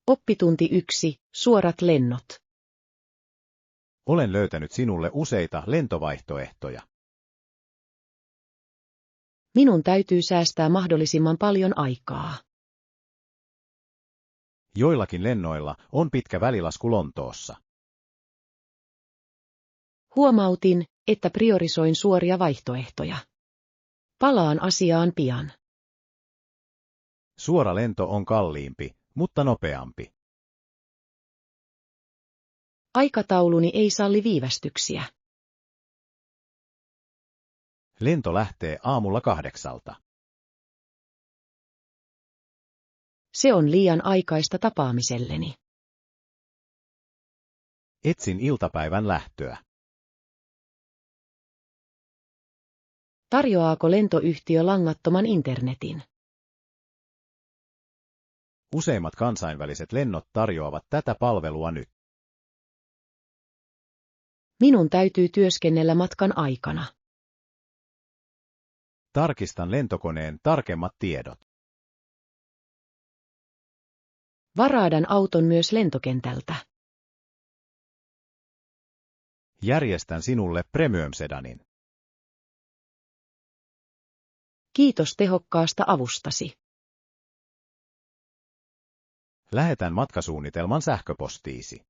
Oppitunti 1. Suorat lennot. Olen löytänyt sinulle useita lentovaihtoehtoja. Minun täytyy säästää mahdollisimman paljon aikaa. Joillakin lennoilla on pitkä välilasku Lontoossa. Huomautin, että priorisoin suoria vaihtoehtoja. Palaan asiaan pian. Suora lento on kalliimpi, mutta nopeampi. Aikatauluni ei salli viivästyksiä. Lento lähtee aamulla 8. Se on liian aikaista tapaamiselleni. Etsin iltapäivän lähtöä. Tarjoaako lentoyhtiö langattoman internetin? Useimmat kansainväliset lennot tarjoavat tätä palvelua nyt. Minun täytyy työskennellä matkan aikana. Tarkistan lentokoneen tarkemmat tiedot. Varaadan auton myös lentokentältä. Järjestän sinulle premium-sedanin. Kiitos tehokkaasta avustasi. Lähetän matkasuunnitelman sähköpostiisi.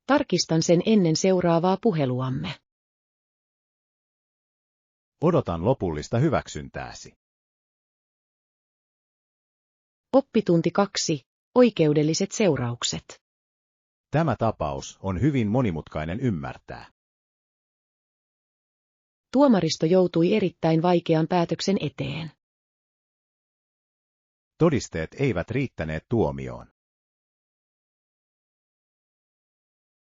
Tarkistan sen ennen seuraavaa puheluamme. Odotan lopullista hyväksyntääsi. Oppitunti 2. Oikeudelliset seuraukset. Tämä tapaus on hyvin monimutkainen ymmärtää. Tuomaristo joutui erittäin vaikean päätöksen eteen. Todisteet eivät riittäneet tuomioon.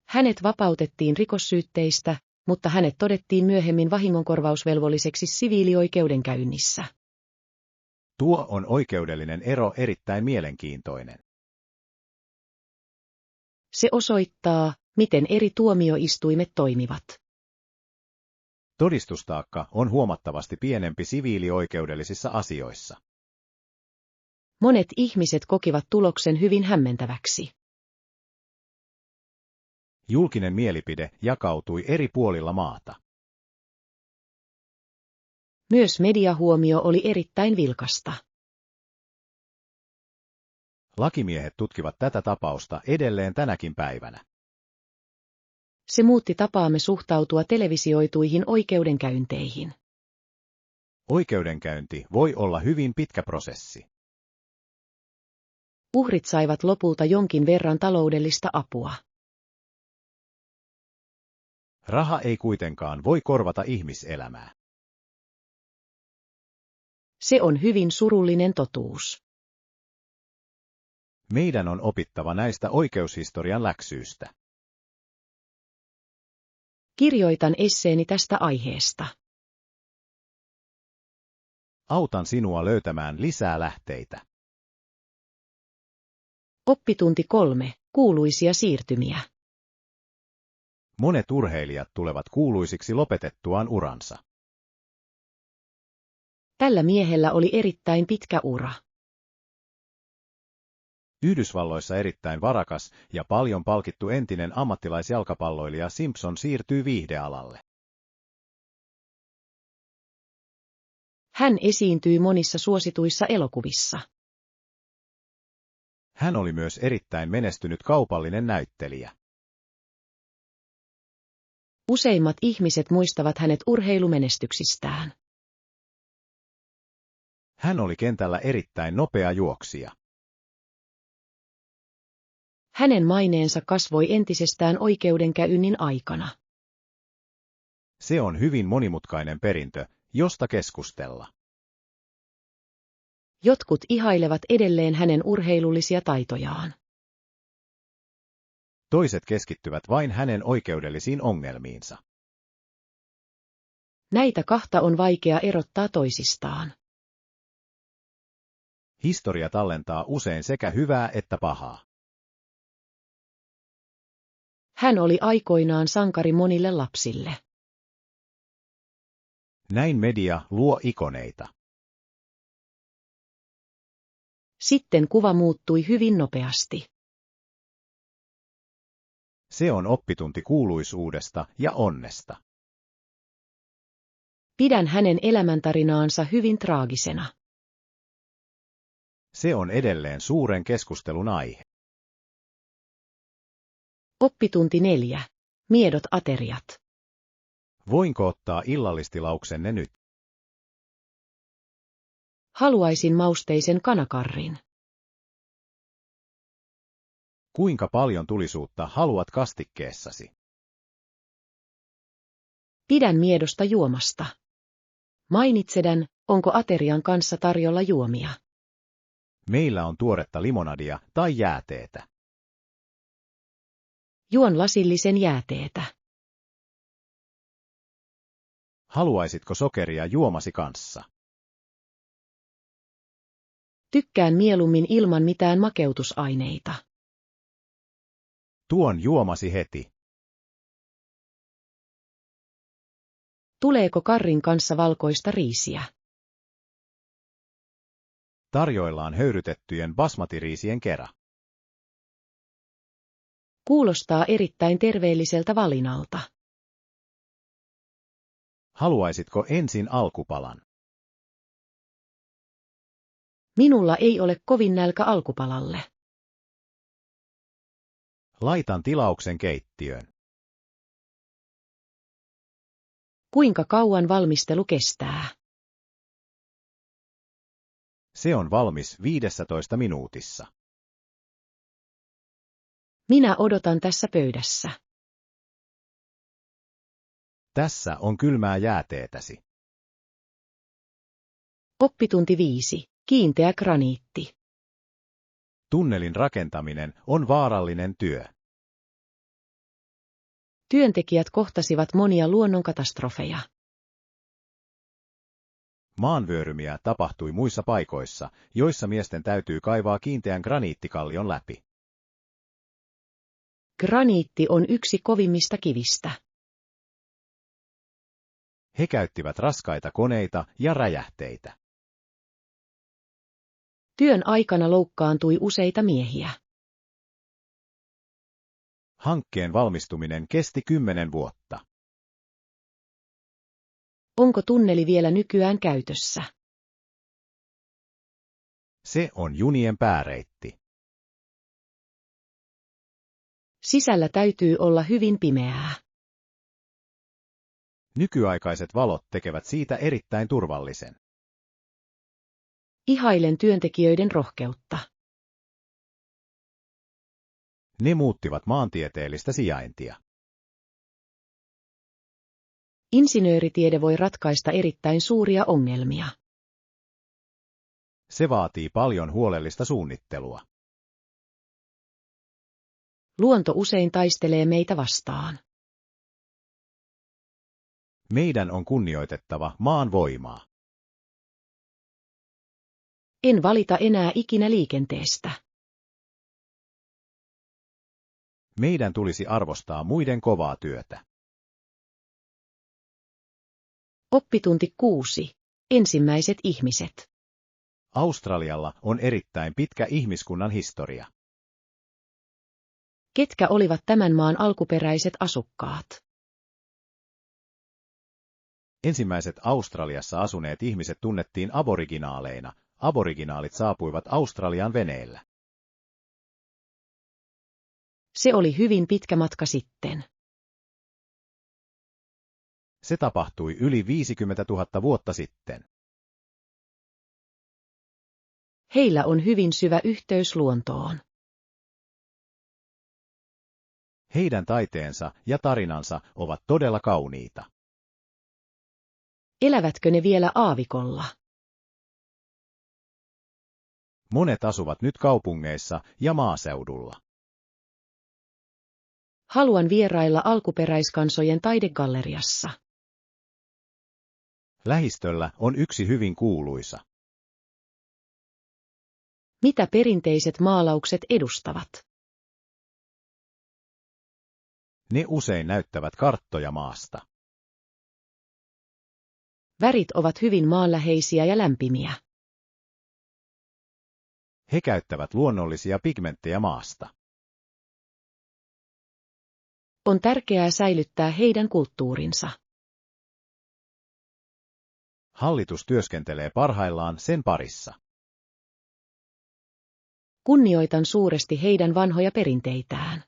Hänet vapautettiin rikossyytteistä, mutta hänet todettiin myöhemmin vahingonkorvausvelvolliseksi siviilioikeudenkäynnissä. Tuo on oikeudellinen ero erittäin mielenkiintoinen. Se osoittaa, miten eri tuomioistuimet toimivat. Todistustaakka on huomattavasti pienempi siviilioikeudellisissa asioissa. Monet ihmiset kokivat tuloksen hyvin hämmentäväksi. Julkinen mielipide jakautui eri puolilla maata. Myös mediahuomio oli erittäin vilkasta. Lakimiehet tutkivat tätä tapausta edelleen tänäkin päivänä. Se muutti tapaamme suhtautua televisioituihin oikeudenkäynteihin. Oikeudenkäynti voi olla hyvin pitkä prosessi. Uhrit saivat lopulta jonkin verran taloudellista apua. Raha ei kuitenkaan voi korvata ihmiselämää. Se on hyvin surullinen totuus. Meidän on opittava näistä oikeushistorian läksyistä. Kirjoitan esseeni tästä aiheesta. Autan sinua löytämään lisää lähteitä. Oppitunti 3. Kuuluisia siirtymiä. Monet urheilijat tulevat kuuluisiksi lopetettuaan uransa. Tällä miehellä oli erittäin pitkä ura. Yhdysvalloissa erittäin varakas ja paljon palkittu entinen ammattilaisjalkapalloilija Simpson siirtyy viihdealalle. Hän esiintyi monissa suosituissa elokuvissa. Hän oli myös erittäin menestynyt kaupallinen näyttelijä. Useimmat ihmiset muistavat hänet urheilumenestyksistään. Hän oli kentällä erittäin nopea juoksija. Hänen maineensa kasvoi entisestään oikeudenkäynnin aikana. Se on hyvin monimutkainen perintö, josta keskustella. Jotkut ihailevat edelleen hänen urheilullisia taitojaan. Toiset keskittyvät vain hänen oikeudellisiin ongelmiinsa. Näitä kahta on vaikea erottaa toisistaan. Historia tallentaa usein sekä hyvää että pahaa. Hän oli aikoinaan sankari monille lapsille. Näin media luo ikoneita. Sitten kuva muuttui hyvin nopeasti. Se on oppitunti kuuluisuudesta ja onnesta. Pidän hänen elämäntarinaansa hyvin traagisena. Se on edelleen suuren keskustelun aihe. Oppitunti 4. Miedot ateriat. Voinko ottaa illallistilauksenne nyt? Haluaisin mausteisen kanakarrin. Kuinka paljon tulisuutta haluat kastikkeessasi? Pidän miedosta juomasta. Mainitsedän, onko aterian kanssa tarjolla juomia. Meillä on tuoretta limonadia tai jääteetä. Juon lasillisen jääteetä. Haluaisitko sokeria juomasi kanssa? Tykkään mieluummin ilman mitään makeutusaineita. Tuon juomasi heti. Tuleeko karrin kanssa valkoista riisiä? Tarjoillaan höyrytettyjen basmatiriisien kera. Kuulostaa erittäin terveelliseltä valinnalta. Haluaisitko ensin alkupalan? Minulla ei ole kovin nälkä alkupalalle. Laitan tilauksen keittiöön. Kuinka kauan valmistelu kestää? Se on valmis 15 minuutissa. Minä odotan tässä pöydässä. Tässä on kylmää jääteetäsi. Oppitunti 5. Kiinteä graniitti. Tunnelin rakentaminen on vaarallinen työ. Työntekijät kohtasivat monia luonnonkatastrofeja. Maanvyörymiä tapahtui muissa paikoissa, joissa miesten täytyy kaivaa kiinteän graniittikallion läpi. Graniitti on yksi kovimmista kivistä. He käyttivät raskaita koneita ja räjähteitä. Työn aikana loukkaantui useita miehiä. Hankkeen valmistuminen kesti 10 vuotta. Onko tunneli vielä nykyään käytössä? Se on junien pääreitti. Sisällä täytyy olla hyvin pimeää. Nykyaikaiset valot tekevät siitä erittäin turvallisen. Ihailen työntekijöiden rohkeutta. Ne muuttivat maantieteellistä sijaintia. Insinööritiede voi ratkaista erittäin suuria ongelmia. Se vaatii paljon huolellista suunnittelua. Luonto usein taistelee meitä vastaan. Meidän on kunnioitettava maan voimaa. En valita enää ikinä liikenteestä. Meidän tulisi arvostaa muiden kovaa työtä. Oppitunti 6. Ensimmäiset ihmiset. Australialla on erittäin pitkä ihmiskunnan historia. Ketkä olivat tämän maan alkuperäiset asukkaat? Ensimmäiset Australiassa asuneet ihmiset tunnettiin aboriginaaleina. Aboriginaalit saapuivat Australian veneellä. Se oli hyvin pitkä matka sitten. Se tapahtui yli 50 000 vuotta sitten. Heillä on hyvin syvä yhteys luontoon. Heidän taiteensa ja tarinansa ovat todella kauniita. Elävätkö ne vielä aavikolla? Monet asuvat nyt kaupungeissa ja maaseudulla. Haluan vierailla alkuperäiskansojen taidegalleriassa. Lähistöllä on yksi hyvin kuuluisa. Mitä perinteiset maalaukset edustavat? Ne usein näyttävät karttoja maasta. Värit ovat hyvin maanläheisiä ja lämpimiä. He käyttävät luonnollisia pigmenttejä maasta. On tärkeää säilyttää heidän kulttuurinsa. Hallitus työskentelee parhaillaan sen parissa. Kunnioitan suuresti heidän vanhoja perinteitään.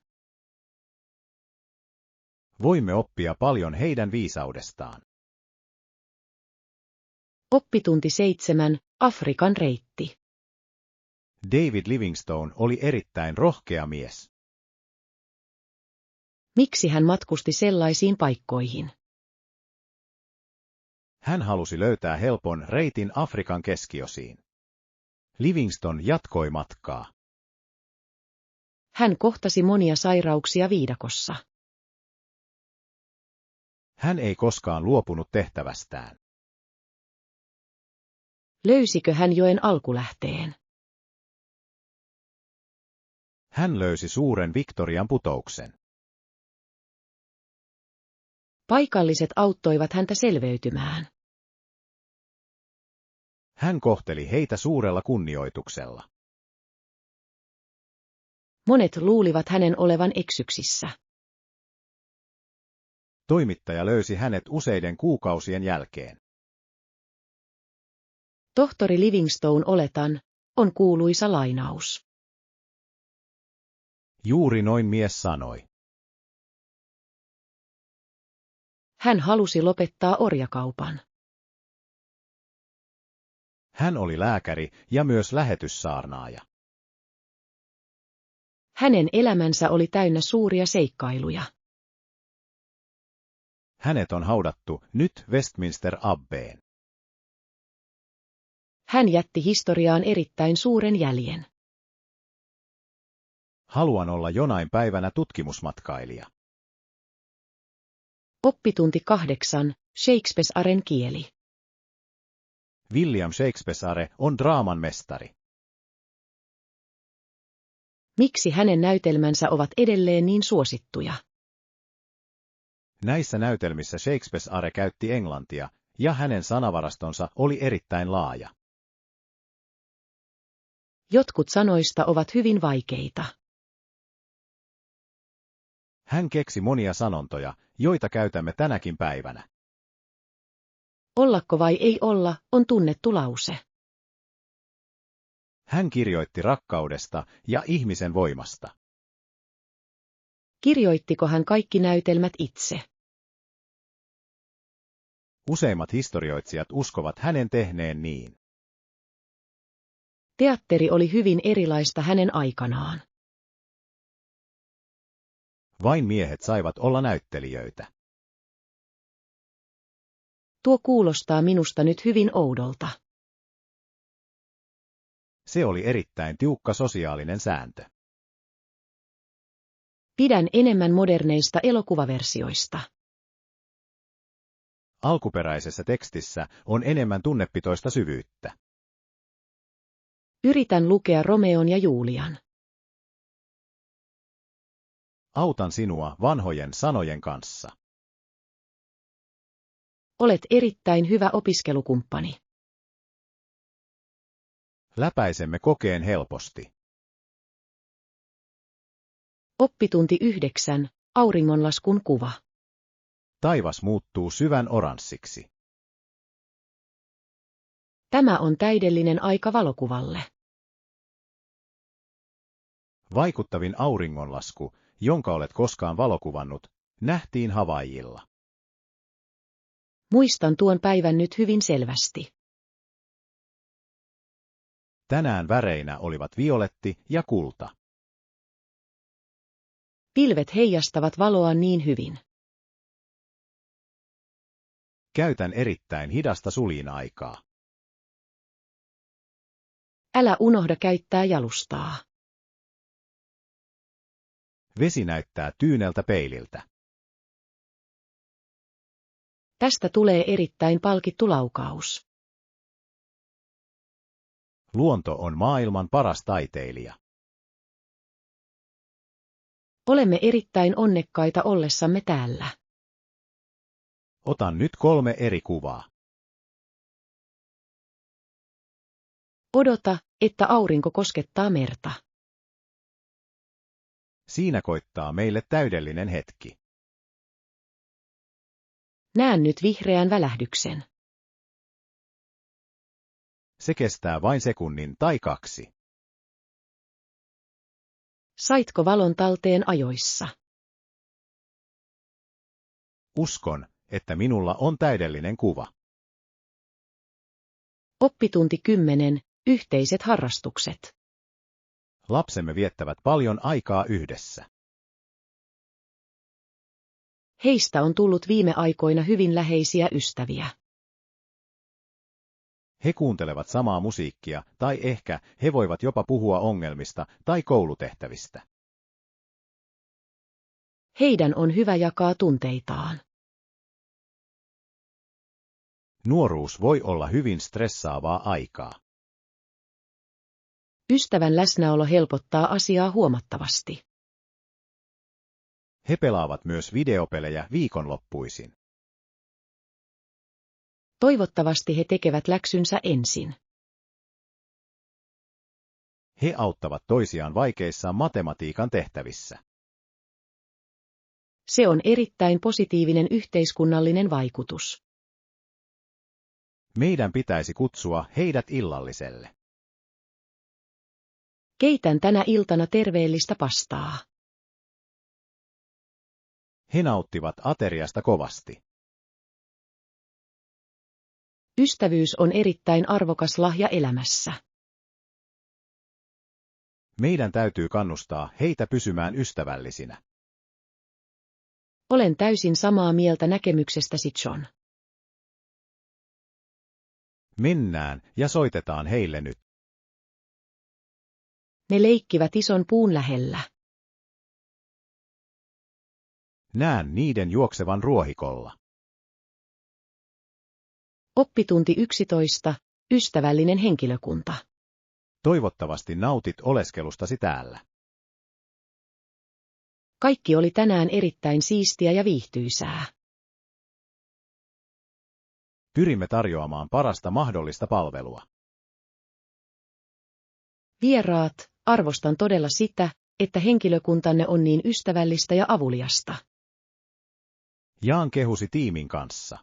Voimme oppia paljon heidän viisaudestaan. Oppitunti 7. Afrikan reitti. David Livingstone oli erittäin rohkea mies. Miksi hän matkusti sellaisiin paikkoihin? Hän halusi löytää helpon reitin Afrikan keskiosiin. Livingstone jatkoi matkaa. Hän kohtasi monia sairauksia viidakossa. Hän ei koskaan luopunut tehtävästään. Löysikö hän joen alkulähteen? Hän löysi suuren Victorian putouksen. Paikalliset auttoivat häntä selveytymään. Hän kohteli heitä suurella kunnioituksella. Monet luulivat hänen olevan eksyksissä. Toimittaja löysi hänet useiden kuukausien jälkeen. Tohtori Livingstone oletan, on kuuluisa lainaus. Juuri noin mies sanoi. Hän halusi lopettaa orjakaupan. Hän oli lääkäri ja myös lähetyssaarnaaja. Hänen elämänsä oli täynnä suuria seikkailuja. Hänet on haudattu nyt Westminster Abbeen. Hän jätti historiaan erittäin suuren jäljen. Haluan olla jonain päivänä tutkimusmatkailija. Oppitunti 8. Shakespearen kieli. William Shakespeare on draaman mestari. Miksi hänen näytelmänsä ovat edelleen niin suosittuja? Näissä näytelmissä Shakespeare käytti englantia, ja hänen sanavarastonsa oli erittäin laaja. Jotkut sanoista ovat hyvin vaikeita. Hän keksi monia sanontoja, joita käytämme tänäkin päivänä. Ollako vai ei olla, on tunnettu lause. Hän kirjoitti rakkaudesta ja ihmisen voimasta. Kirjoittiko hän kaikki näytelmät itse? Useimmat historioitsijat uskovat hänen tehneen niin. Teatteri oli hyvin erilaista hänen aikanaan. Vain miehet saivat olla näyttelijöitä. Tuo kuulostaa minusta nyt hyvin oudolta. Se oli erittäin tiukka sosiaalinen sääntö. Pidän enemmän moderneista elokuvaversioista. Alkuperäisessä tekstissä on enemmän tunnepitoista syvyyttä. Yritän lukea Romeon ja Julian. Autan sinua vanhojen sanojen kanssa. Olet erittäin hyvä opiskelukumppani. Läpäisemme kokeen helposti. Oppitunti 9. Auringonlaskun kuva. Taivas muuttuu syvän oranssiksi. Tämä on täydellinen aika valokuvalle. Vaikuttavin auringonlasku, jonka olet koskaan valokuvannut, nähtiin Havaijilla. Muistan tuon päivän nyt hyvin selvästi. Tänään väreinä olivat violetti ja kulta. Pilvet heijastavat valoa niin hyvin. Käytän erittäin hidasta suliinaikaa. Älä unohda käyttää jalustaa. Vesi näyttää tyyneltä peililtä. Tästä tulee erittäin palkittu laukaus. Luonto on maailman paras taiteilija. Olemme erittäin onnekkaita ollessamme täällä. Otan nyt 3 eri kuvaa. Odota, että aurinko koskettaa merta. Siinä koittaa meille täydellinen hetki. Näen nyt vihreän välähdyksen. Se kestää vain sekunnin tai 2. Saitko valon talteen ajoissa? Uskon, että minulla on täydellinen kuva. Oppitunti 10. Yhteiset harrastukset. Lapsemme viettävät paljon aikaa yhdessä. Heistä on tullut viime aikoina hyvin läheisiä ystäviä. He kuuntelevat samaa musiikkia, tai ehkä he voivat jopa puhua ongelmista tai koulutehtävistä. Heidän on hyvä jakaa tunteitaan. Nuoruus voi olla hyvin stressaavaa aikaa. Ystävän läsnäolo helpottaa asiaa huomattavasti. He pelaavat myös videopelejä viikonloppuisin. Toivottavasti he tekevät läksynsä ensin. He auttavat toisiaan vaikeissa matematiikan tehtävissä. Se on erittäin positiivinen yhteiskunnallinen vaikutus. Meidän pitäisi kutsua heidät illalliselle. Keitän tänä iltana terveellistä pastaa. He nauttivat ateriasta kovasti. Ystävyys on erittäin arvokas lahja elämässä. Meidän täytyy kannustaa heitä pysymään ystävällisinä. Olen täysin samaa mieltä näkemyksestäsi, John. Mennään ja soitetaan heille nyt. Ne leikkivät ison puun lähellä. Näen niiden juoksevan ruohikolla. Oppitunti 11. Ystävällinen henkilökunta. Toivottavasti nautit oleskelustasi täällä. Kaikki oli tänään erittäin siistiä ja viihtyisää. Pyrimme tarjoamaan parasta mahdollista palvelua. Vieraat, arvostan todella sitä, että henkilökuntanne on niin ystävällistä ja avuliasta. Jaan kehusi tiimin kanssa.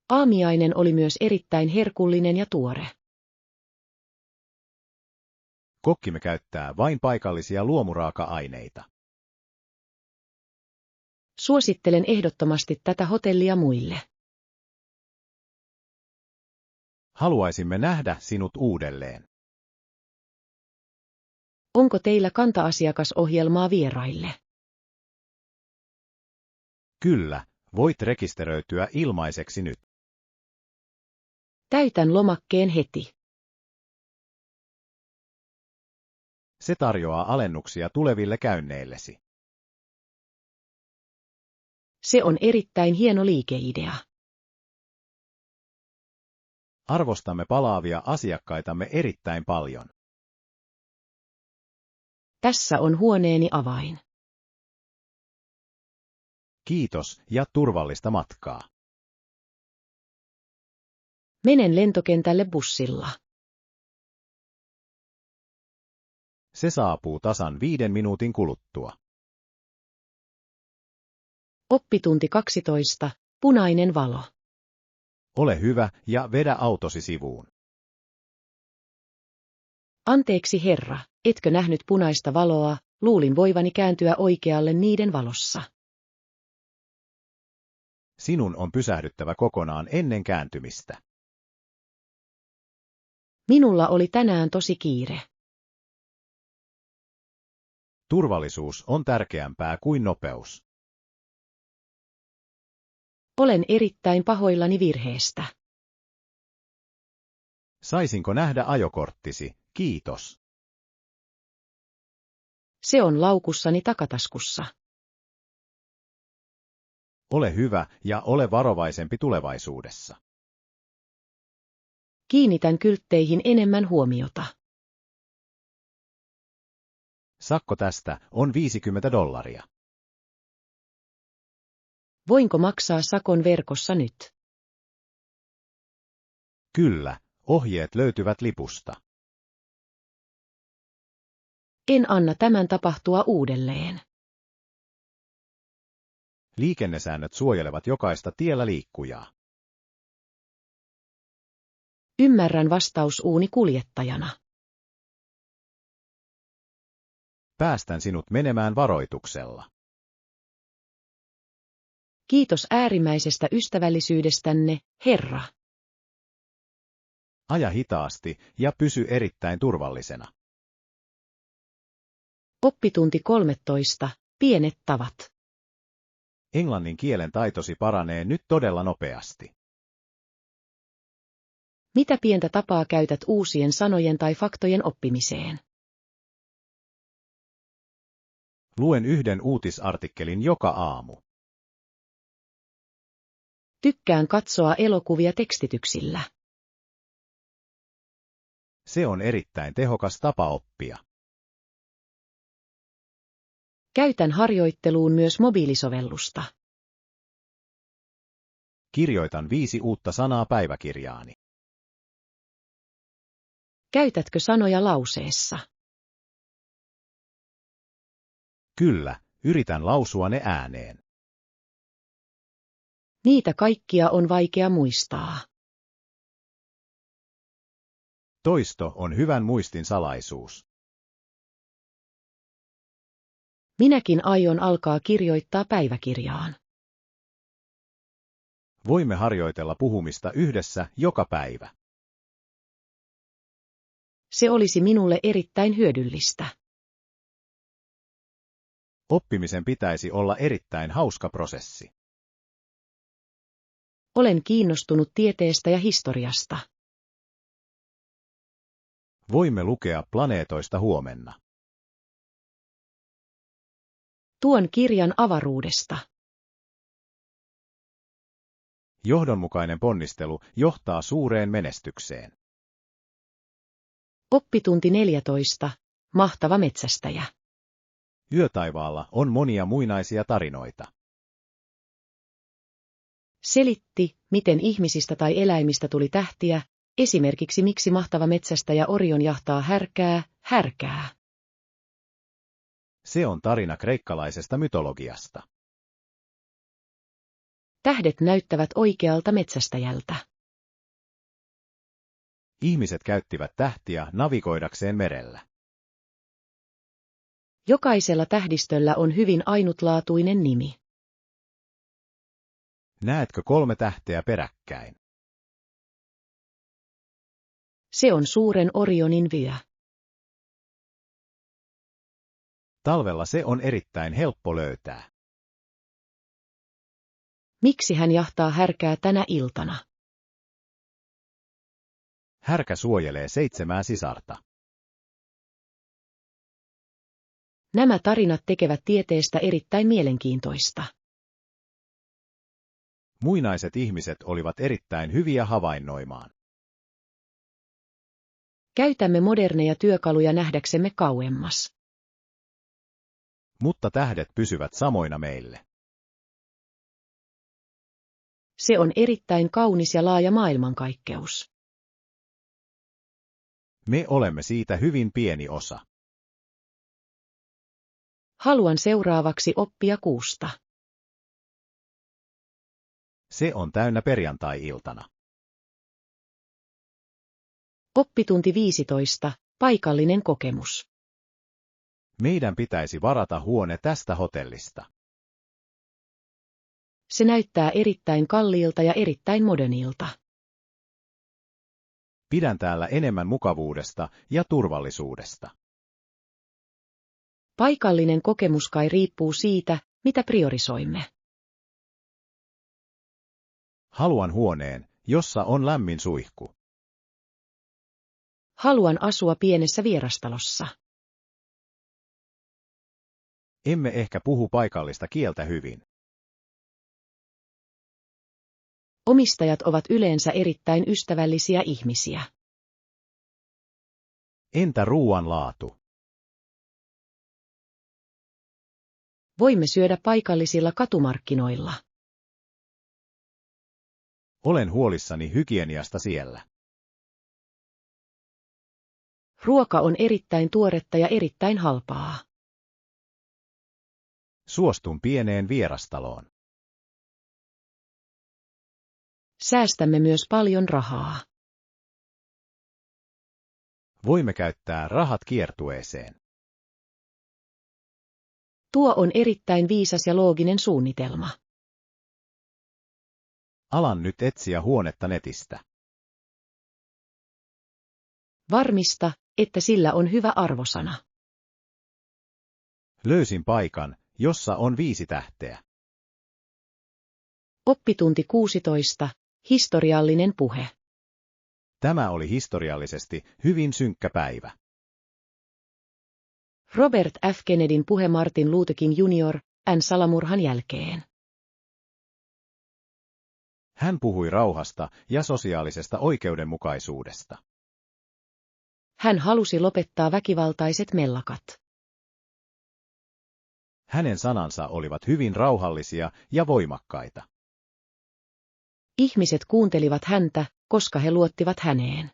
Aamiainen oli myös erittäin herkullinen ja tuore. Kokkimme käyttää vain paikallisia luomuraaka-aineita. Suosittelen ehdottomasti tätä hotellia muille. Haluaisimme nähdä sinut uudelleen. Onko teillä kanta-asiakasohjelmaa vieraille? Kyllä, voit rekisteröityä ilmaiseksi nyt. Täytän lomakkeen heti. Se tarjoaa alennuksia tuleville käynneillesi. Se on erittäin hieno liikeidea. Arvostamme palaavia asiakkaitamme erittäin paljon. Tässä on huoneeni avain. Kiitos ja turvallista matkaa. Menen lentokentälle bussilla. Se saapuu tasan 5 minuutin kuluttua. Oppitunti 12. Punainen valo. Ole hyvä ja vedä autosi sivuun. Anteeksi herra, etkö nähnyt punaista valoa, luulin voivani kääntyä oikealle niiden valossa. Sinun on pysähdyttävä kokonaan ennen kääntymistä. Minulla oli tänään tosi kiire. Turvallisuus on tärkeämpää kuin nopeus. Olen erittäin pahoillani virheestä. Saisinko nähdä ajokorttisi? Kiitos. Se on laukussani takataskussa. Ole hyvä ja ole varovaisempi tulevaisuudessa. Kiinnitän kyltteihin enemmän huomiota. Sakko tästä on $50. Voinko maksaa sakon verkossa nyt? Kyllä, ohjeet löytyvät lipusta. En anna tämän tapahtua uudelleen. Liikennesäännöt suojelevat jokaista tiellä liikkujaa. Ymmärrän vastausuuni kuljettajana. Päästän sinut menemään varoituksella. Kiitos äärimmäisestä ystävällisyydestänne, herra. Aja hitaasti ja pysy erittäin turvallisena. Oppitunti 13. Pienet tavat. Englannin kielen taitosi paranee nyt todella nopeasti. Mitä pientä tapaa käytät uusien sanojen tai faktojen oppimiseen? Luen yhden uutisartikkelin joka aamu. Tykkään katsoa elokuvia tekstityksillä. Se on erittäin tehokas tapa oppia. Käytän harjoitteluun myös mobiilisovellusta. Kirjoitan 5 uutta sanaa päiväkirjaani. Käytätkö sanoja lauseessa? Kyllä, yritän lausua ne ääneen. Niitä kaikkia on vaikea muistaa. Toisto on hyvän muistin salaisuus. Minäkin aion alkaa kirjoittaa päiväkirjaan. Voimme harjoitella puhumista yhdessä joka päivä. Se olisi minulle erittäin hyödyllistä. Oppimisen pitäisi olla erittäin hauska prosessi. Olen kiinnostunut tieteestä ja historiasta. Voimme lukea planeetoista huomenna. Tuon kirjan avaruudesta. Johdonmukainen ponnistelu johtaa suureen menestykseen. Oppitunti 14. Mahtava metsästäjä. Yötaivaalla on monia muinaisia tarinoita. Selitti, miten ihmisistä tai eläimistä tuli tähtiä, esimerkiksi miksi mahtava metsästäjä Orion jahtaa härkää. Se on tarina kreikkalaisesta mytologiasta. Tähdet näyttävät oikealta metsästäjältä. Ihmiset käyttivät tähtiä navigoidakseen merellä. Jokaisella tähdistöllä on hyvin ainutlaatuinen nimi. Näetkö 3 tähteä peräkkäin? Se on suuren Orionin vyö. Talvella se on erittäin helppo löytää. Miksi hän jahtaa härkää tänä iltana? Härkä suojelee 7 sisarta. Nämä tarinat tekevät tieteestä erittäin mielenkiintoista. Muinaiset ihmiset olivat erittäin hyviä havainnoimaan. Käytämme moderneja työkaluja nähdäksemme kauemmas. Mutta tähdet pysyvät samoina meille. Se on erittäin kaunis ja laaja maailmankaikkeus. Me olemme siitä hyvin pieni osa. Haluan seuraavaksi oppia kuusta. Se on täynnä perjantai-iltana. Oppitunti 15. Paikallinen kokemus. Meidän pitäisi varata huone tästä hotellista. Se näyttää erittäin kalliilta ja erittäin modernilta. Pidän täällä enemmän mukavuudesta ja turvallisuudesta. Paikallinen kokemus kai riippuu siitä, mitä priorisoimme. Haluan huoneen, jossa on lämmin suihku. Haluan asua pienessä vierastalossa. Emme ehkä puhu paikallista kieltä hyvin. Omistajat ovat yleensä erittäin ystävällisiä ihmisiä. Entä ruuan laatu? Voimme syödä paikallisilla katumarkkinoilla. Olen huolissani hygieniasta siellä. Ruoka on erittäin tuoretta ja erittäin halpaa. Suostun pieneen vierastaloon. Säästämme myös paljon rahaa. Voimme käyttää rahat kiertueeseen. Tuo on erittäin viisas ja looginen suunnitelma. Alan nyt etsiä huonetta netistä. Varmista, että sillä on hyvä arvosana. Löysin paikan, jossa on 5 tähteä. Oppitunti 16. Historiallinen puhe. Tämä oli historiallisesti hyvin synkkä päivä. Robert F. Kennedyn puhe Martin Luther King Jr. salamurhan jälkeen. Hän puhui rauhasta ja sosiaalisesta oikeudenmukaisuudesta. Hän halusi lopettaa väkivaltaiset mellakat. Hänen sanansa olivat hyvin rauhallisia ja voimakkaita. Ihmiset kuuntelivat häntä, koska he luottivat häneen.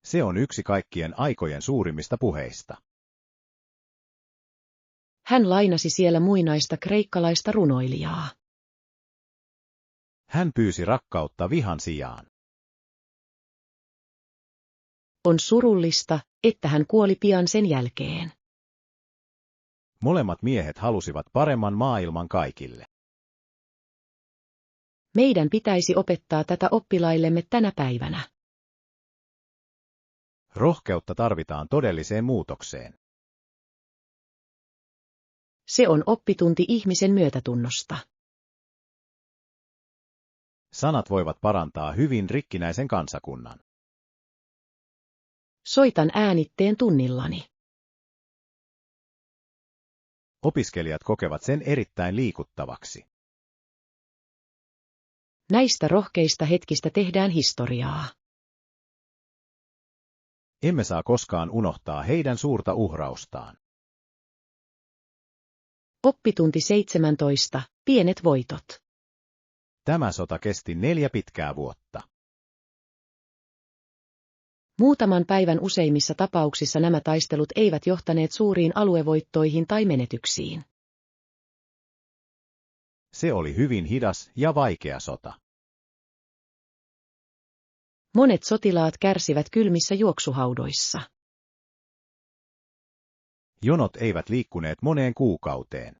Se on yksi kaikkien aikojen suurimmista puheista. Hän lainasi siellä muinaista kreikkalaista runoilijaa. Hän pyysi rakkautta vihan sijaan. On surullista, että hän kuoli pian sen jälkeen. Molemmat miehet halusivat paremman maailman kaikille. Meidän pitäisi opettaa tätä oppilaillemme tänä päivänä. Rohkeutta tarvitaan todelliseen muutokseen. Se on oppitunti ihmisen myötätunnosta. Sanat voivat parantaa hyvin rikkinäisen kansakunnan. Soitan äänitteen tunnillani. Opiskelijat kokevat sen erittäin liikuttavaksi. Näistä rohkeista hetkistä tehdään historiaa. Emme saa koskaan unohtaa heidän suurta uhraustaan. Oppitunti 17. Pienet voitot. Tämä sota kesti 4 pitkää vuotta. Muutaman päivän useimmissa tapauksissa nämä taistelut eivät johtaneet suuriin aluevoittoihin tai menetyksiin. Se oli hyvin hidas ja vaikea sota. Monet sotilaat kärsivät kylmissä juoksuhaudoissa. Jonot eivät liikkuneet moneen kuukauteen.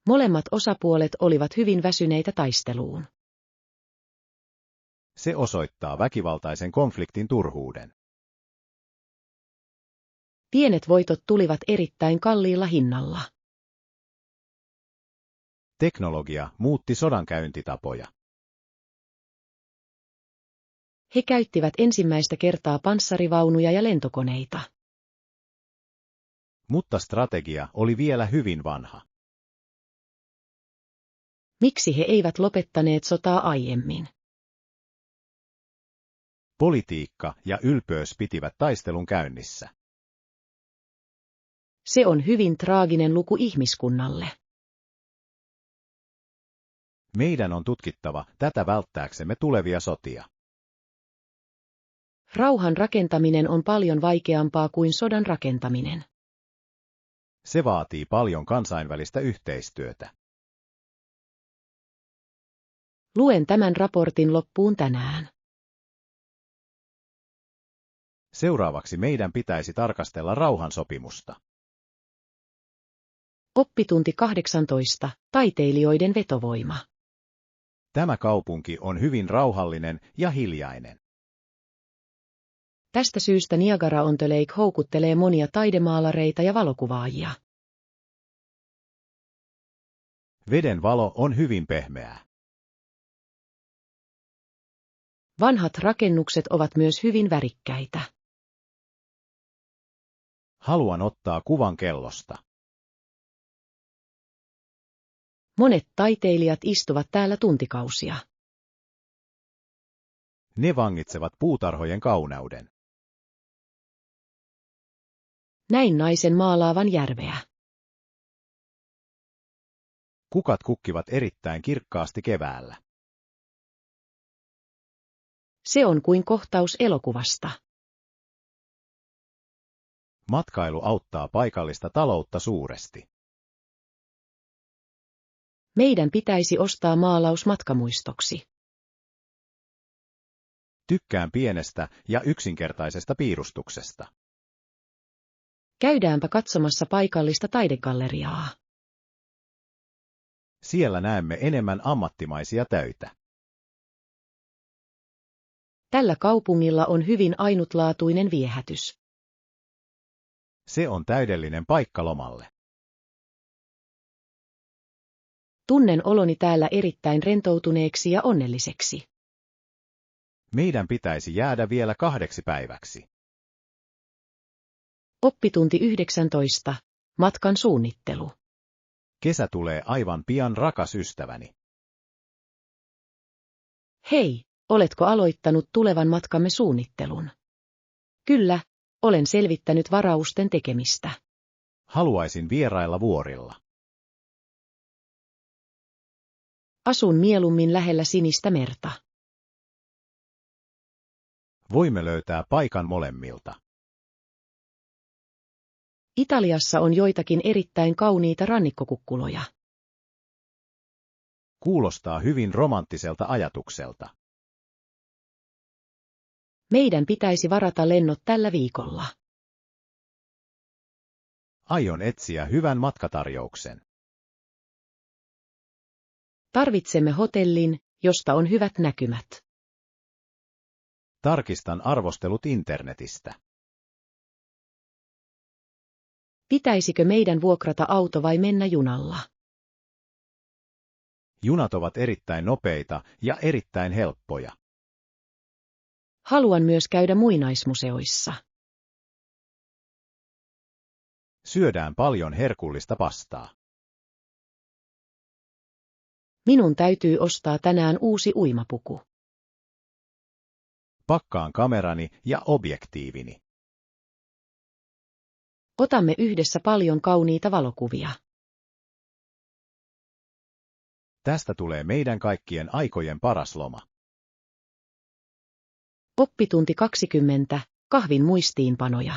Molemmat osapuolet olivat hyvin väsyneitä taisteluun. Se osoittaa väkivaltaisen konfliktin turhuuden. Pienet voitot tulivat erittäin kalliilla hinnalla. Teknologia muutti sodankäyntitapoja. He käyttivät ensimmäistä kertaa panssarivaunuja ja lentokoneita. Mutta strategia oli vielä hyvin vanha. Miksi he eivät lopettaneet sotaa aiemmin? Politiikka ja ylpeys pitivät taistelun käynnissä. Se on hyvin traaginen luku ihmiskunnalle. Meidän on tutkittava tätä välttääksemme tulevia sotia. Rauhan rakentaminen on paljon vaikeampaa kuin sodan rakentaminen. Se vaatii paljon kansainvälistä yhteistyötä. Luen tämän raportin loppuun tänään. Seuraavaksi meidän pitäisi tarkastella rauhansopimusta. Oppitunti 18. Taiteilijoiden vetovoima. Tämä kaupunki on hyvin rauhallinen ja hiljainen. Tästä syystä Niagara-on-the-Lake houkuttelee monia taidemaalareita ja valokuvaajia. Veden valo on hyvin pehmeää. Vanhat rakennukset ovat myös hyvin värikkäitä. Haluan ottaa kuvan kellosta. Monet taiteilijat istuvat täällä tuntikausia. Ne vangitsevat puutarhojen kauneuden. Näin naisen maalaavan järveä. Kukat kukkivat erittäin kirkkaasti keväällä. Se on kuin kohtaus elokuvasta. Matkailu auttaa paikallista taloutta suuresti. Meidän pitäisi ostaa maalaus matkamuistoksi. Tykkään pienestä ja yksinkertaisesta piirustuksesta. Käydäänpä katsomassa paikallista taidegalleriaa. Siellä näemme enemmän ammattimaisia töitä. Tällä kaupungilla on hyvin ainutlaatuinen viehätys. Se on täydellinen paikka lomalle. Tunnen oloni täällä erittäin rentoutuneeksi ja onnelliseksi. Meidän pitäisi jäädä vielä 2 päiväksi. Oppitunti 19. Matkan suunnittelu. Kesä tulee aivan pian, rakas ystäväni. Hei, oletko aloittanut tulevan matkamme suunnittelun? Kyllä, olen selvittänyt varausten tekemistä. Haluaisin vierailla vuorilla. Asun mieluummin lähellä Sinistä merta. Voimme löytää paikan molemmilta. Italiassa on joitakin erittäin kauniita rannikkokukkuloja. Kuulostaa hyvin romanttiselta ajatukselta. Meidän pitäisi varata lennot tällä viikolla. Aion etsiä hyvän matkatarjouksen. Tarvitsemme hotellin, josta on hyvät näkymät. Tarkistan arvostelut internetistä. Pitäisikö meidän vuokrata auto vai mennä junalla? Junat ovat erittäin nopeita ja erittäin helppoja. Haluan myös käydä muinaismuseoissa. Syödään paljon herkullista pastaa. Minun täytyy ostaa tänään uusi uimapuku. Pakkaan kamerani ja objektiivini. Otamme yhdessä paljon kauniita valokuvia. Tästä tulee meidän kaikkien aikojen paras loma. Oppitunti 20. Kahvin muistiinpanoja.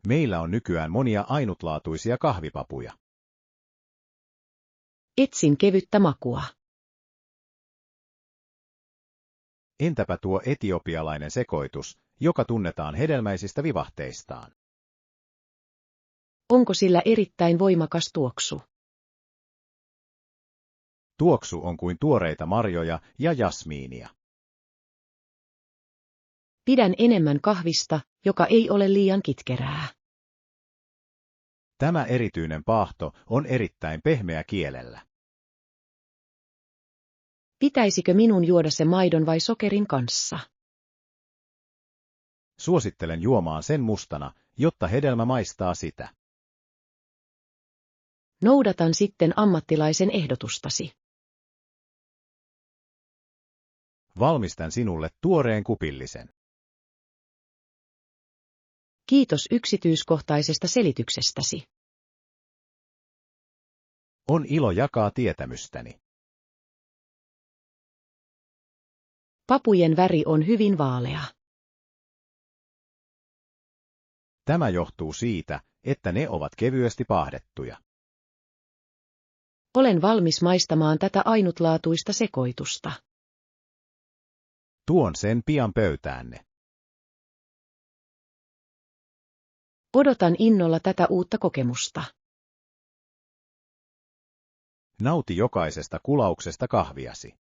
Meillä on nykyään monia ainutlaatuisia kahvipapuja. Etsin kevyttä makua. Entäpä tuo etiopialainen sekoitus, joka tunnetaan hedelmäisistä vivahteistaan? Onko sillä erittäin voimakas tuoksu? Tuoksu on kuin tuoreita marjoja ja jasmiinia. Pidän enemmän kahvista, joka ei ole liian kitkerää. Tämä erityinen paahto on erittäin pehmeä kielellä. Pitäisikö minun juoda se maidon vai sokerin kanssa? Suosittelen juomaan sen mustana, jotta hedelmä maistaa sitä. Noudatan sitten ammattilaisen ehdotustasi. Valmistan sinulle tuoreen kupillisen. Kiitos yksityiskohtaisesta selityksestäsi. On ilo jakaa tietämystäni. Papujen väri on hyvin vaalea. Tämä johtuu siitä, että ne ovat kevyesti paahdettuja. Olen valmis maistamaan tätä ainutlaatuista sekoitusta. Tuon sen pian pöytäänne. Odotan innolla tätä uutta kokemusta. Nauti jokaisesta kulauksesta kahviasi.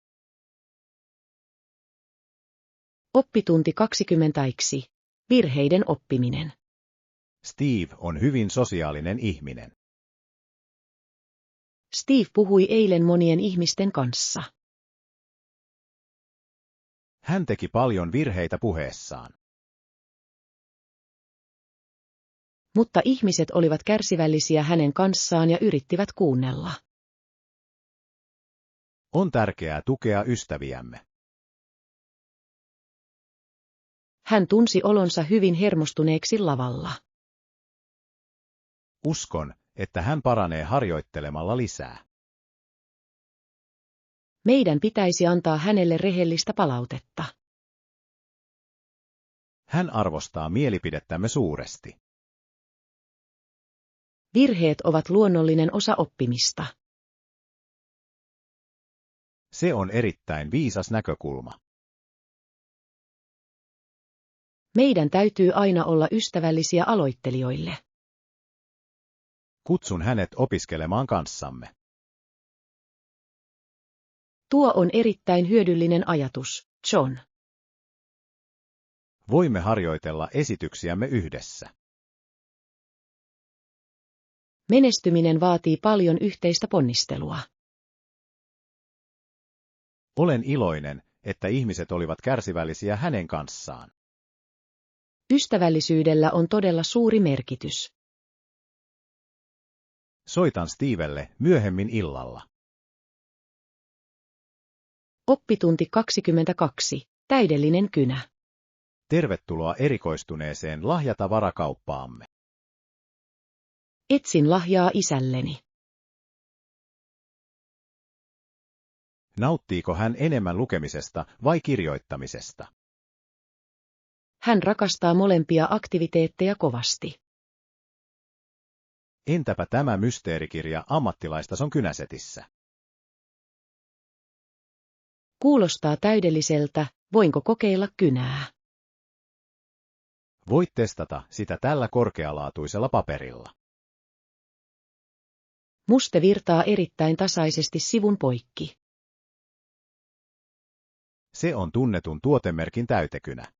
Oppitunti 20. Virheiden oppiminen. Steve on hyvin sosiaalinen ihminen. Steve puhui eilen monien ihmisten kanssa. Hän teki paljon virheitä puheessaan. Mutta ihmiset olivat kärsivällisiä hänen kanssaan ja yrittivät kuunnella. On tärkeää tukea ystäviämme. Hän tunsi olonsa hyvin hermostuneeksi lavalla. Uskon, että hän paranee harjoittelemalla lisää. Meidän pitäisi antaa hänelle rehellistä palautetta. Hän arvostaa mielipidettämme suuresti. Virheet ovat luonnollinen osa oppimista. Se on erittäin viisas näkökulma. Meidän täytyy aina olla ystävällisiä aloittelijoille. Kutsun hänet opiskelemaan kanssamme. Tuo on erittäin hyödyllinen ajatus, John. Voimme harjoitella esityksiämme yhdessä. Menestyminen vaatii paljon yhteistä ponnistelua. Olen iloinen, että ihmiset olivat kärsivällisiä hänen kanssaan. Ystävällisyydellä on todella suuri merkitys. Soitan Stevelle myöhemmin illalla. Oppitunti 22. Täydellinen kynä. Tervetuloa erikoistuneeseen lahjatavarakauppaamme. Etsin lahjaa isälleni. Nauttiiko hän enemmän lukemisesta vai kirjoittamisesta? Hän rakastaa molempia aktiviteetteja kovasti. Entäpä tämä mysteerikirja ammattilaistason kynäsetissä? Kuulostaa täydelliseltä, voinko kokeilla kynää? Voit testata sitä tällä korkealaatuisella paperilla. Muste virtaa erittäin tasaisesti sivun poikki. Se on tunnetun tuotemerkin täytekynä.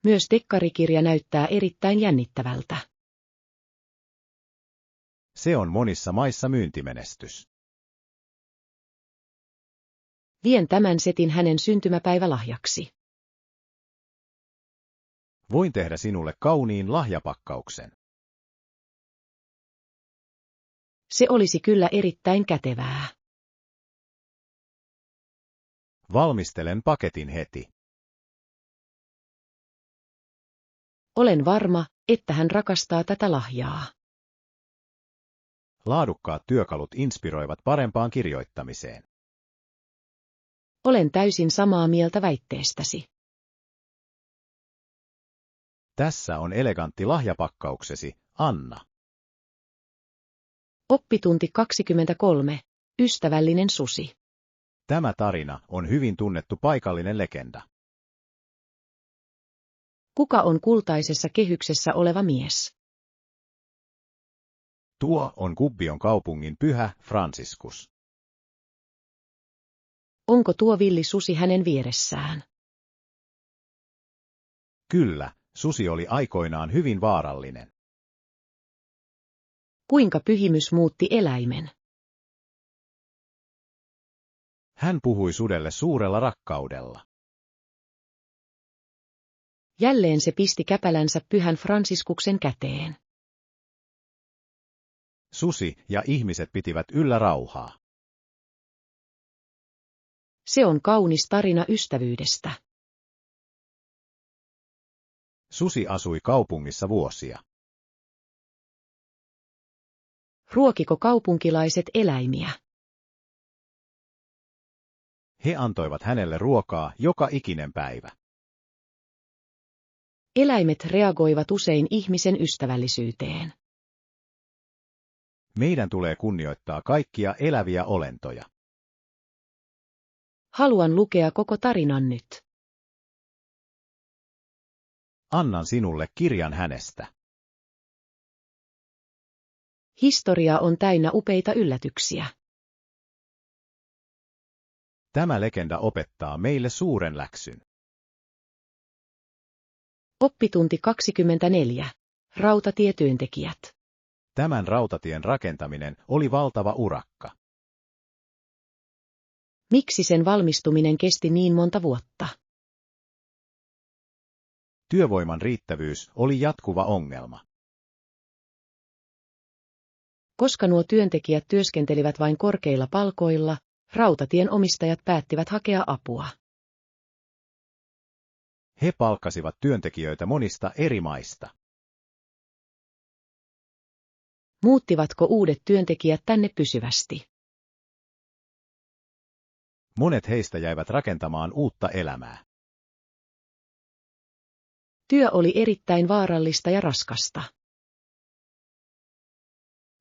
Myös dekkarikirja näyttää erittäin jännittävältä. Se on monissa maissa myyntimenestys. Vien tämän setin hänen syntymäpäivälahjaksi. Voin tehdä sinulle kauniin lahjapakkauksen. Se olisi kyllä erittäin kätevää. Valmistelen paketin heti. Olen varma, että hän rakastaa tätä lahjaa. Laadukkaat työkalut inspiroivat parempaan kirjoittamiseen. Olen täysin samaa mieltä väitteestäsi. Tässä on elegantti lahjapakkauksesi, Anna. Oppitunti 23. Ystävällinen susi. Tämä tarina on hyvin tunnettu paikallinen legenda. Kuka on kultaisessa kehyksessä oleva mies? Tuo on Gubbion kaupungin pyhä Franciscus. Onko tuo villi susi hänen vieressään? Kyllä, susi oli aikoinaan hyvin vaarallinen. Kuinka pyhimys muutti eläimen? Hän puhui sudelle suurella rakkaudella. Jälleen se pisti käpälänsä pyhän Fransiskuksen käteen. Susi ja ihmiset pitivät yllä rauhaa. Se on kaunis tarina ystävyydestä. Susi asui kaupungissa vuosia. Ruokiko kaupunkilaiset eläimiä? He antoivat hänelle ruokaa joka ikinen päivä. Eläimet reagoivat usein ihmisen ystävällisyyteen. Meidän tulee kunnioittaa kaikkia eläviä olentoja. Haluan lukea koko tarinan nyt. Annan sinulle kirjan hänestä. Historia on täynnä upeita yllätyksiä. Tämä legenda opettaa meille suuren läksyn. Oppitunti 24. Rautatietyöntekijät. Tämän rautatien rakentaminen oli valtava urakka. Miksi sen valmistuminen kesti niin monta vuotta? Työvoiman riittävyys oli jatkuva ongelma. Koska nuo työntekijät työskentelivät vain korkeilla palkoilla, rautatien omistajat päättivät hakea apua. He palkkasivat työntekijöitä monista eri maista. Muuttivatko uudet työntekijät tänne pysyvästi? Monet heistä jäivät rakentamaan uutta elämää. Työ oli erittäin vaarallista ja raskasta.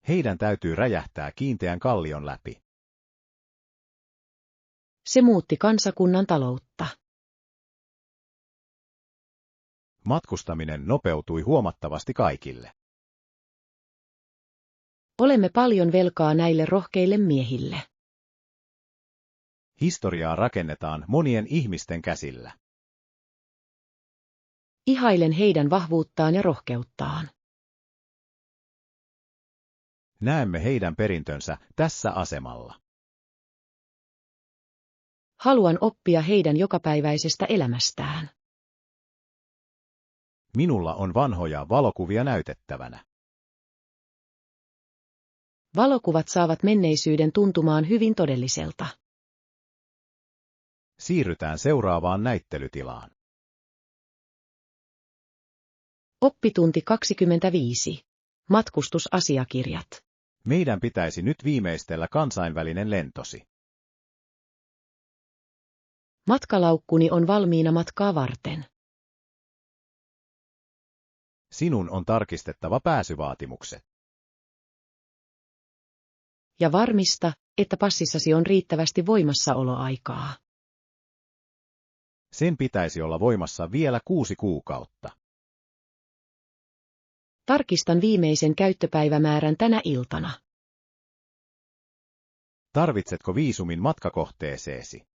Heidän täytyy räjähtää kiinteän kallion läpi. Se muutti kansakunnan taloutta. Matkustaminen nopeutui huomattavasti kaikille. Olemme paljon velkaa näille rohkeille miehille. Historiaa rakennetaan monien ihmisten käsillä. Ihailen heidän vahvuuttaan ja rohkeuttaan. Näemme heidän perintönsä tässä asemalla. Haluan oppia heidän jokapäiväisestä elämästään. Minulla on vanhoja valokuvia näytettävänä. Valokuvat saavat menneisyyden tuntumaan hyvin todelliselta. Siirrytään seuraavaan näyttelytilaan. Oppitunti 25. Matkustusasiakirjat. Meidän pitäisi nyt viimeistellä kansainvälinen lentosi. Matkalaukkuni on valmiina matkaa varten. Sinun on tarkistettava pääsyvaatimukset. Ja varmista, että passissasi on riittävästi voimassaoloaikaa. Sen pitäisi olla voimassa vielä 6 kuukautta. Tarkistan viimeisen käyttöpäivämäärän tänä iltana. Tarvitsetko viisumin matkakohteeseesi?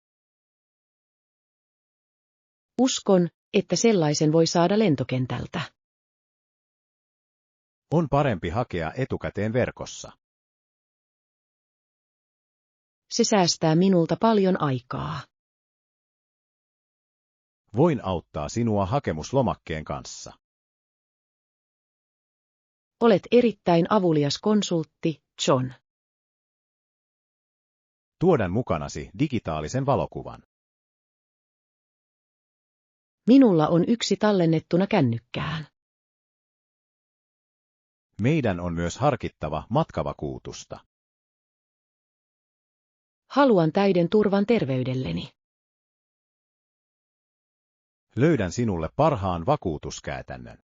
Uskon, että sellaisen voi saada lentokentältä. On parempi hakea etukäteen verkossa. Se säästää minulta paljon aikaa. Voin auttaa sinua hakemuslomakkeen kanssa. Olet erittäin avulias konsultti, John. Tuodan mukanasi digitaalisen valokuvan. Minulla on yksi tallennettuna kännykkään. Meidän on myös harkittava matkavakuutusta. Haluan täyden turvan terveydelleni. Löydän sinulle parhaan vakuutuskäytännön.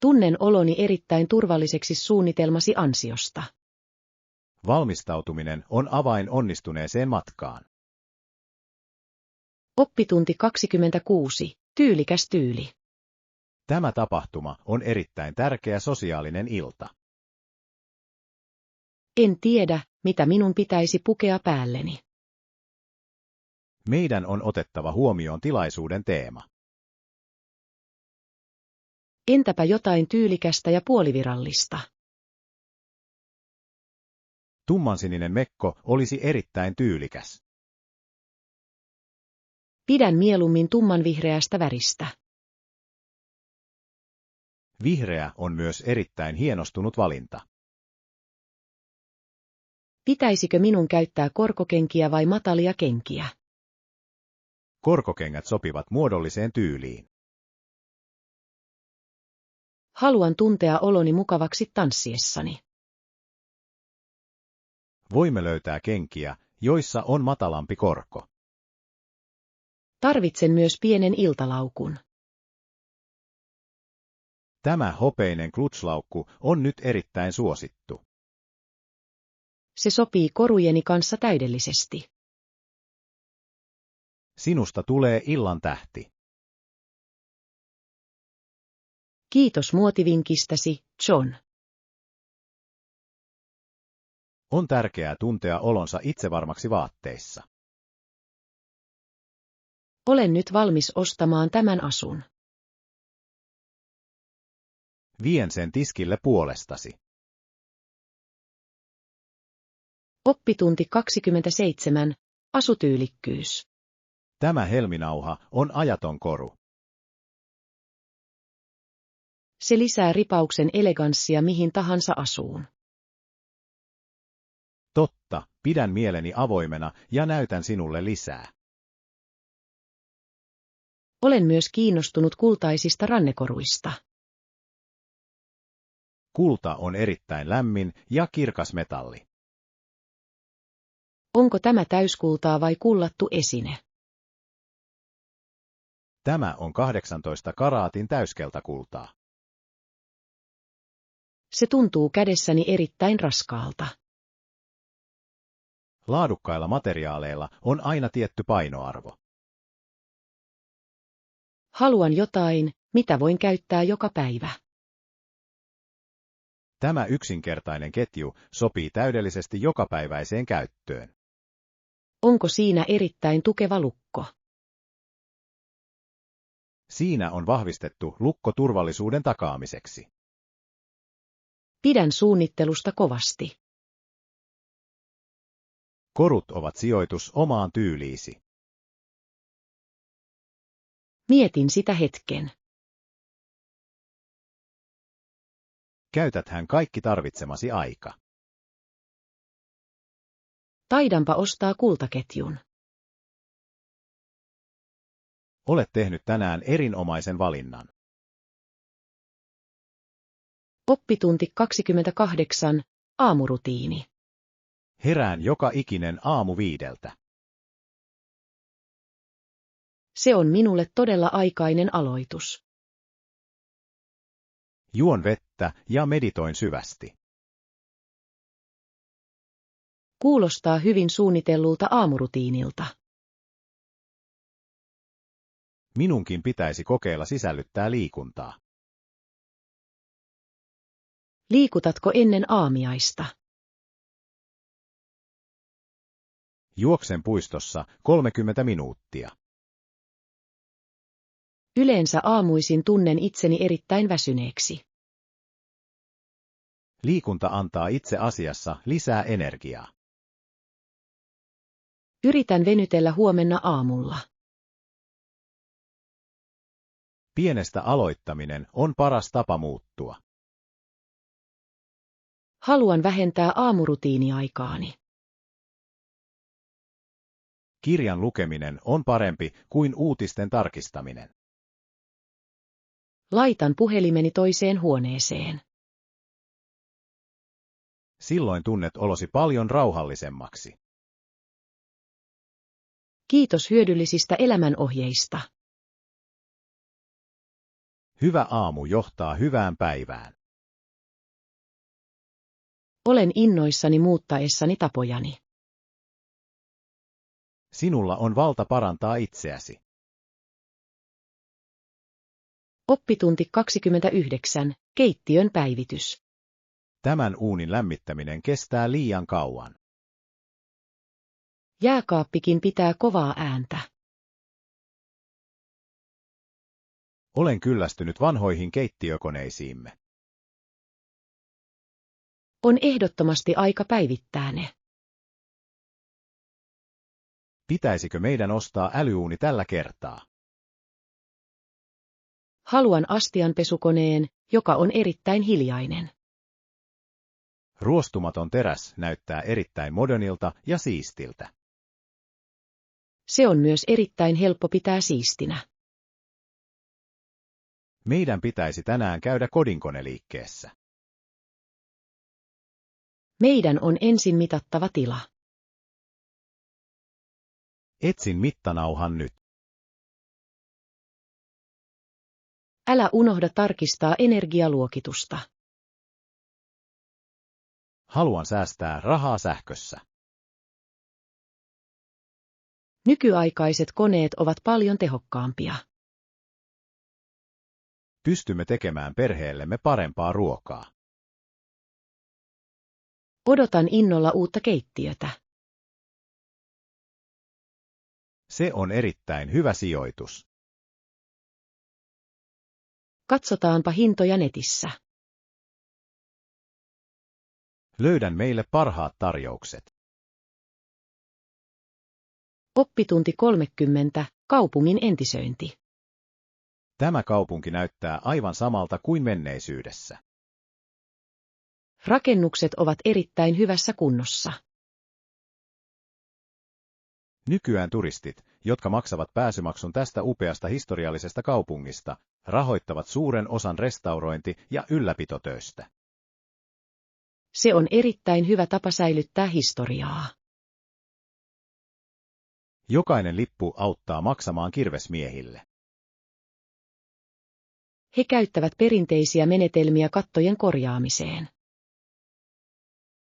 Tunnen oloni erittäin turvalliseksi suunnitelmasi ansiosta. Valmistautuminen on avain onnistuneeseen matkaan. Oppitunti 26. Tyylikäs tyyli. Tämä tapahtuma on erittäin tärkeä sosiaalinen ilta. En tiedä, mitä minun pitäisi pukea päälleni. Meidän on otettava huomioon tilaisuuden teema. Entäpä jotain tyylikästä ja puolivirallista? Tummansininen mekko olisi erittäin tyylikäs. Pidän mieluummin tummanvihreästä väristä. Vihreä on myös erittäin hienostunut valinta. Pitäisikö minun käyttää korkokenkiä vai matalia kenkiä? Korkokengät sopivat muodolliseen tyyliin. Haluan tuntea oloni mukavaksi tanssiessani. Voimme löytää kenkiä, joissa on matalampi korko. Tarvitsen myös pienen iltalaukun. Tämä hopeinen klutslaukku on nyt erittäin suosittu. Se sopii korujeni kanssa täydellisesti. Sinusta tulee illan tähti. Kiitos muotivinkistäsi, John. On tärkeää tuntea olonsa itsevarmaksi vaatteissa. Olen nyt valmis ostamaan tämän asun. Vien sen tiskille puolestasi. Oppitunti 27. Asutyylikkyys. Tämä helminauha on ajaton koru. Se lisää ripauksen eleganssia mihin tahansa asuun. Totta, pidän mieleni avoimena ja näytän sinulle lisää. Olen myös kiinnostunut kultaisista rannekoruista. Kulta on erittäin lämmin ja kirkas metalli. Onko tämä täyskultaa vai kullattu esine? Tämä on 18 karaatin täyskeltakultaa. Se tuntuu kädessäni erittäin raskaalta. Laadukkailla materiaaleilla on aina tietty painoarvo. Haluan jotain, mitä voin käyttää joka päivä. Tämä yksinkertainen ketju sopii täydellisesti jokapäiväiseen käyttöön. Onko siinä erittäin tukeva lukko? Siinä on vahvistettu lukko turvallisuuden takaamiseksi. Pidän suunnittelusta kovasti. Korut ovat sijoitus omaan tyyliisi. Mietin sitä hetken. Käytäthän kaikki tarvitsemasi aika. Taidanpa ostaa kultaketjun. Olet tehnyt tänään erinomaisen valinnan. Oppitunti 28. Aamurutiini. Herään joka ikinen aamu 5. Se on minulle todella aikainen aloitus. Juon vettä ja meditoin syvästi. Kuulostaa hyvin suunnitellulta aamurutiinilta. Minunkin pitäisi kokeilla sisällyttää liikuntaa. Liikutatko ennen aamiaista? Juoksen puistossa 30 minuuttia. Yleensä aamuisin tunnen itseni erittäin väsyneeksi. Liikunta antaa itse asiassa lisää energiaa. Yritän venytellä huomenna aamulla. Pienestä aloittaminen on paras tapa muuttua. Haluan vähentää aamurutiiniaikaani. Kirjan lukeminen on parempi kuin uutisten tarkistaminen. Laitan puhelimeni toiseen huoneeseen. Silloin tunnet olosi paljon rauhallisemmaksi. Kiitos hyödyllisistä elämänohjeista. Hyvä aamu johtaa hyvään päivään. Olen innoissani muuttaessani tapojani. Sinulla on valta parantaa itseäsi. Oppitunti 29. Keittiön päivitys. Tämän uunin lämmittäminen kestää liian kauan. Jääkaappikin pitää kovaa ääntä. Olen kyllästynyt vanhoihin keittiökoneisiimme. On ehdottomasti aika päivittää ne. Pitäisikö meidän ostaa älyuuni tällä kertaa? Haluan astianpesukoneen, joka on erittäin hiljainen. Ruostumaton teräs näyttää erittäin modernilta ja siistiltä. Se on myös erittäin helppo pitää siistinä. Meidän pitäisi tänään käydä kodinkoneliikkeessä. Meidän on ensin mitattava tila. Etsin mittanauhan nyt. Älä unohda tarkistaa energialuokitusta. Haluan säästää rahaa sähkössä. Nykyaikaiset koneet ovat paljon tehokkaampia. Pystymme tekemään perheellemme parempaa ruokaa. Odotan innolla uutta keittiötä. Se on erittäin hyvä sijoitus. Katsotaanpa hintoja netissä. Löydän meille parhaat tarjoukset. Oppitunti 30. Kaupungin entisöinti. Tämä kaupunki näyttää aivan samalta kuin menneisyydessä. Rakennukset ovat erittäin hyvässä kunnossa. Nykyään turistit, jotka maksavat pääsymaksun tästä upeasta historiallisesta kaupungista, rahoittavat suuren osan restaurointi- ja ylläpitotöistä. Se on erittäin hyvä tapa säilyttää historiaa. Jokainen lippu auttaa maksamaan kirvesmiehille. He käyttävät perinteisiä menetelmiä kattojen korjaamiseen.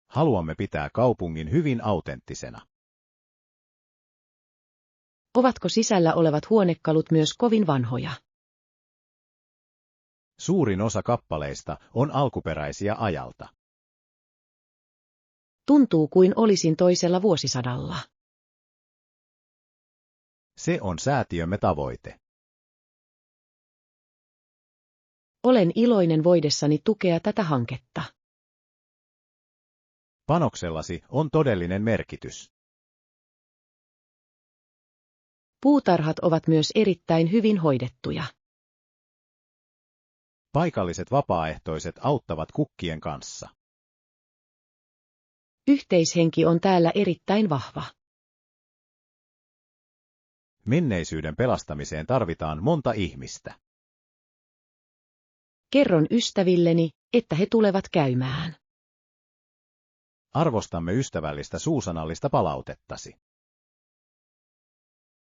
Haluamme pitää kaupungin hyvin autenttisena. Ovatko sisällä olevat huonekalut myös kovin vanhoja? Suurin osa kappaleista on alkuperäisiä ajalta. Tuntuu kuin olisin toisella vuosisadalla. Se on säätiömme tavoite. Olen iloinen voidessani tukea tätä hanketta. Panoksellasi on todellinen merkitys. Puutarhat ovat myös erittäin hyvin hoidettuja. Paikalliset vapaaehtoiset auttavat kukkien kanssa. Yhteishenki on täällä erittäin vahva. Menneisyyden pelastamiseen tarvitaan monta ihmistä. Kerron ystävilleni, että he tulevat käymään. Arvostamme ystävällistä suusanallista palautettasi.